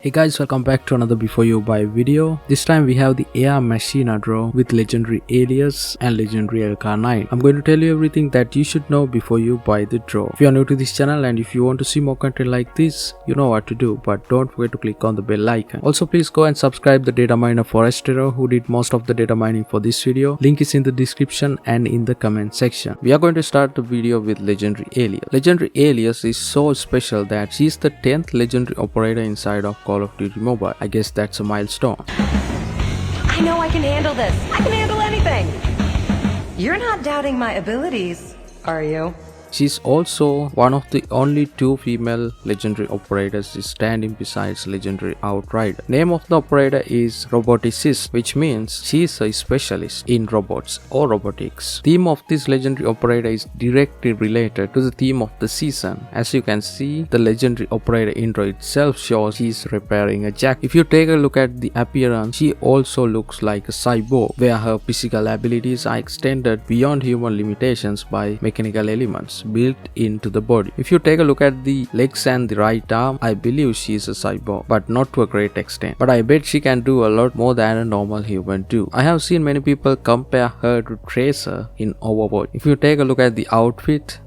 Hey guys, welcome back to another Before You Buy video. This time we have the AR Machina draw with legendary Alias and legendary L-CAR9. I'm going to tell you everything that you should know before you buy the draw. If you are new to this channel and if you want to see more content like this, you know what to do, but don't forget to click on the bell icon. Also please go and subscribe the data miner Forestero who did most of the data mining for this video. Link is in the description and in the comment section. We are going to start the video with legendary Alias. Legendary Alias is so special that she is the 10th legendary operator inside of Call of Duty Mobile. I guess that's a milestone. I know I can handle this. I can handle anything. You're not doubting my abilities, are you? She's also one of the only two female legendary operators standing besides legendary Outrider. Name of the operator is Roboticist, which means she is a specialist in robots or robotics. Theme of this legendary operator is directly related to the theme of the season. As you can see, the legendary operator intro itself shows she's repairing a jack. If you take a look at the appearance, she also looks like a cyborg, where her physical abilities are extended beyond human limitations by mechanical elements built into the body. If you take a look at the legs and the right arm, I believe she is a cyborg, but not to a great extent. But I bet she can do a lot more than a normal human do. I have seen many people compare her to Tracer in Overwatch. If you take a look at the outfit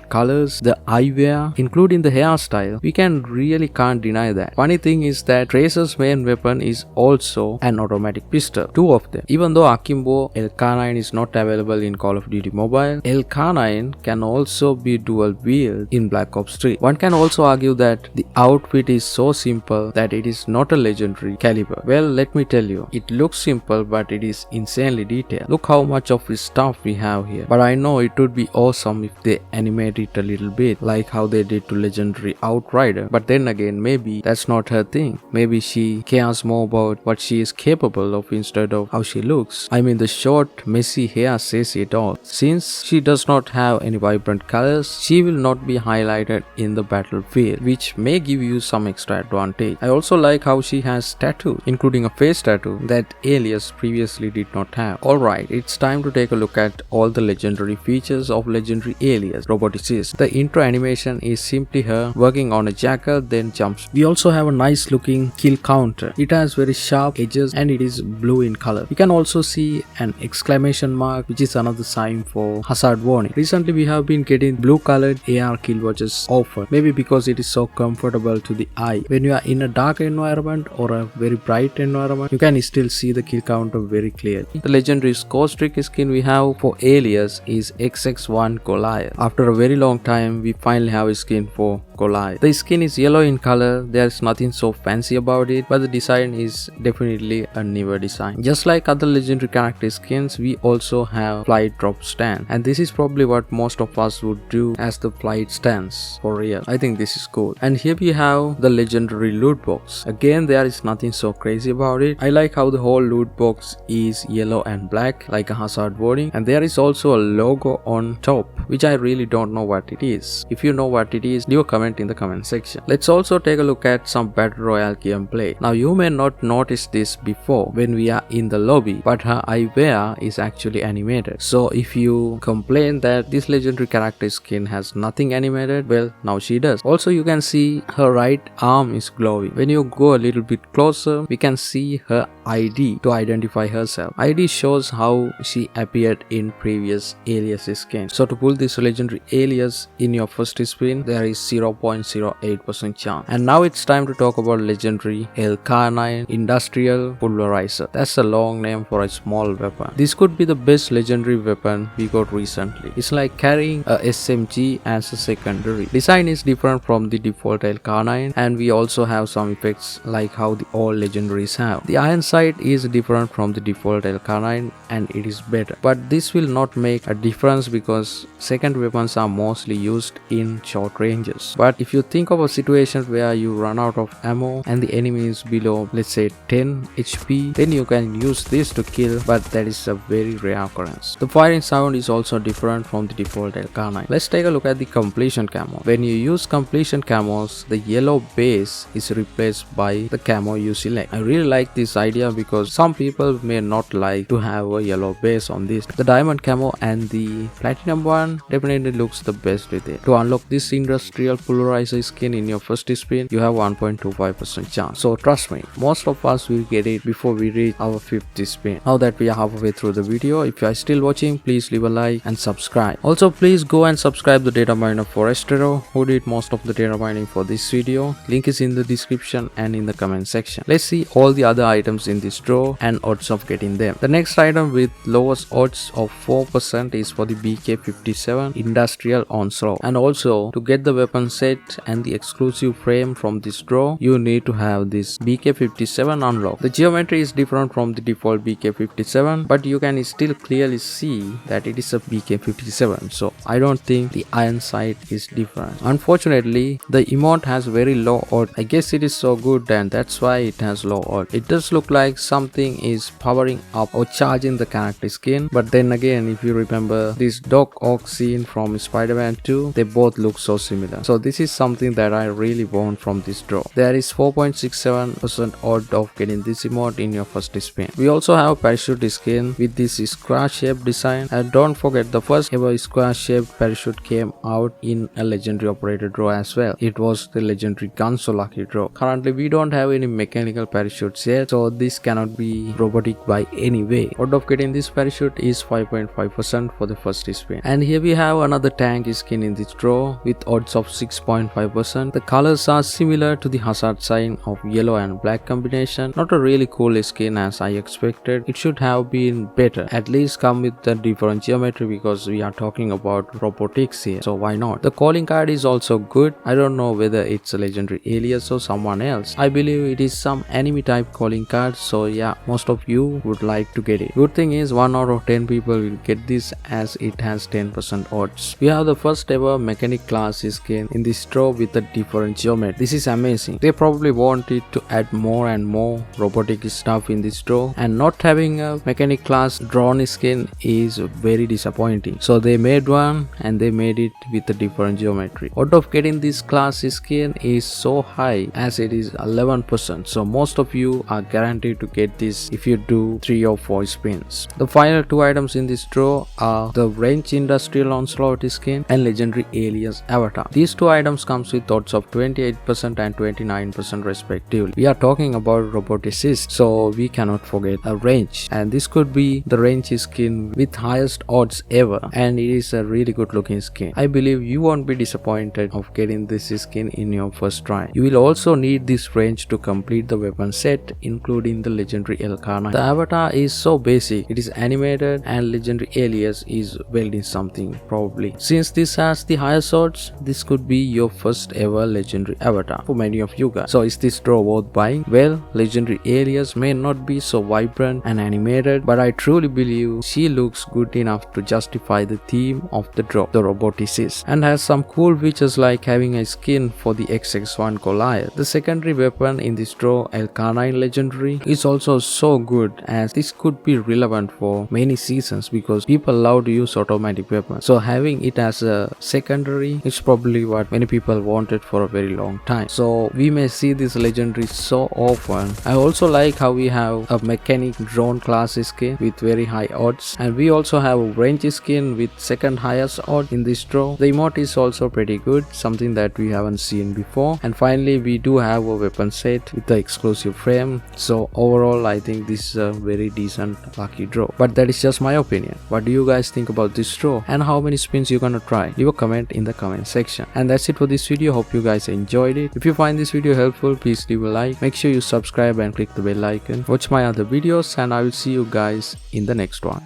colors, the eyewear, including the hairstyle, we can't deny that. Funny thing is that Tracer's main weapon is also an automatic pistol, two of them. Even though Akimbo L-CAR9 is not available in Call of Duty Mobile, L-CAR9 can also be dual wield in Black Ops 3. One can also argue that the outfit is so simple that it is not a legendary caliber. Well, let me tell you, it looks simple but it is insanely detailed. Look how much of this stuff we have here. But I know it would be awesome if they animate it a little bit, like how they did to legendary Outrider. But then again, maybe that's not her thing. Maybe she cares more about what she is capable of instead of how she looks. I mean, the short, messy hair says it all. Since she does not have any vibrant colors, she will not be highlighted in the battlefield, which may give you some extra advantage. I also like how she has tattoos, including a face tattoo that Alias previously did not have. Alright, it's time to take a look at all the legendary features of legendary Alias Roboticist. The intro animation is simply her working on a jackal, then jumps. We also have a nice looking kill counter. It has very sharp edges and it is blue in color. You can also see an exclamation mark, which is another sign for hazard warning. Recently we have been getting blue colored AR kill watches offered, maybe because it is so comfortable to the eye. When you are in a dark environment or a very bright environment, you can still see the kill counter very clearly. The legendary score streak skin we have for Alias is XX1 Goliath. After a very long time, we finally have a skin for Goliath. The skin is yellow in color. There is nothing so fancy about it, but the design is definitely a newer design. Just like other legendary character skins, we also have flight drop stand, and this is probably what most of us would do as the flight stands for real. I think this is cool. And here we have the legendary loot box. Again, there is nothing so crazy about it. I like how the whole loot box is yellow and black like a hazard warning, and there is also a logo on top, which I really don't know what it is. If you know what it is, leave a comment in the comment section. Let's also take a look at some battle royale gameplay. Now you may not notice this before when we are in the lobby, but her eyewear is actually animated. So if you complain that this legendary character skin has nothing animated, well, now she does. Also, you can see her right arm is glowing. When you go a little bit closer, we can see her ID to identify herself. ID shows how she appeared in previous Alias skin. So to pull this legendary Alias in your first spin, there is 0.08% chance. And now it's time to talk about legendary L-CAR9 Industrial Pulverizer. That's a long name for a small weapon. This could be the best legendary weapon we got recently. It's like carrying a SMG as a secondary. Design is different from the default L-CAR9, and we also have some effects like how the all legendaries have. The iron sight is different from the default L-CAR9 and it is better. But this will not make a difference because second weapons are mostly used in short ranges. But if you think of a situation where you run out of ammo and the enemy is below, let's say 10 HP, then you can use this to kill, but that is a very rare occurrence. The firing sound is also different from the default L-CAR9. Let's take a look at the completion camo. When you use completion camos, the yellow base is replaced by the camo you select. I really like this idea because some people may not like to have a yellow base on this. The diamond camo and the platinum one definitely looks the best with it. To unlock this industrial Pulverizer skin in your first spin, you have 1.25% chance. So trust me, most of us will get it before we reach our 5th spin. Now that we are halfway through the video, if you are still watching, please leave a like and subscribe. Also, please go and subscribe the data miner Forestero, who did most of the data mining for this video. Link is in the description and in the comment section. Let's see all the other items in this draw and odds of getting them. The next item with lowest odds of 4% is for the BK57 Industrial Onslaught. And also, to get the weapon set and the exclusive frame from this draw, you need to have this BK57 unlocked. The geometry is different from the default BK57, but you can still clearly see that it is a BK57, so I don't think the iron sight is different. Unfortunately, the emote has very low odds. I guess it is so good and that's why it has low odds. It does look like something is powering up or charging the character skin, but then again, if you remember this Doc Ock scene from Spider-Man 2, they both look so similar. So this is something that I really want from this draw. There is 4.67% odd of getting this emote in your first spin. We also have parachute skin with this square shaped design, and don't forget the first ever square shaped parachute came out in a legendary operator draw as well. It was the legendary Gun So Lucky draw. Currently we don't have any mechanical parachutes yet, so this cannot be robotic by any way. Odd of getting this parachute is 5.5% for the first spin. And here we have another tank skin in this draw with odds of 6.5%. The colors are similar to the hazard sign of yellow and black combination. Not a really cool skin as I expected. It should have been better. At least come with the different geometry because we are talking about robotics here, so why not? The calling card is also good. I don't know whether it's a legendary Alias or someone else. I believe it is some enemy type calling card, so yeah, most of you would like to get it. Good thing is 1 out of 10 people will get this as it has 10% odds. We have the first ever mechanic class skin in this draw with a different geometry. This is amazing. They probably wanted to add more and more robotic stuff in this draw, and not having a mechanic class drawn skin is very disappointing. So they made one and they made it with a different geometry. Out of getting this class skin is so high as it is 11%, so most of you are guaranteed to get this if you do 3 or 4 spins. The final 2 items in this draw are the Range Industrial Onslaught skin and legendary Alias Avatar. These 2 items comes with odds of 28% and 29% respectively. We are talking about Roboticist, so we cannot forget a range, and this could be the range skin with highest odds ever, and it is a really good looking skin. I believe you won't be disappointed of getting this skin in your first try. You will also need this range to complete the weapon set, including the legendary L-CAR9. The avatar is so basic, it is animated, and legendary Alias is welding something probably. Since this has the highest odds, this could be your first ever legendary avatar for many of you guys. So is this draw worth buying? Well, legendary Alias may not be so vibrant and animated, but I truly believe she looks good enough to justify the theme of the draw, the Roboticist, and has some cool features like having a skin for the XX1 Goliath. The secondary weapon in this draw, L-CAR9 legendary, is also so good as this could be relevant for many seasons because people love to use automatic weapons. So having it as a secondary is probably what many people wanted for a very long time. So we may see this legendary so often. I also like how we have a mechanic drone class skin with very high odds, and we also have a range skin with second highest odds in this draw. The emote is also pretty good, something that we haven't seen before. And finally, we do have a weapon set with the exclusive frame. So overall, I think this is a very decent lucky draw. But that is just my opinion. What do you guys think about this draw, and how many spins you're gonna try? Leave a comment in the comment section. And that's it for this video. Hope you guys enjoyed it. If you find this video helpful, please leave a like. Make sure you subscribe and click the bell icon. Watch my other videos, and I will see you guys in the next one.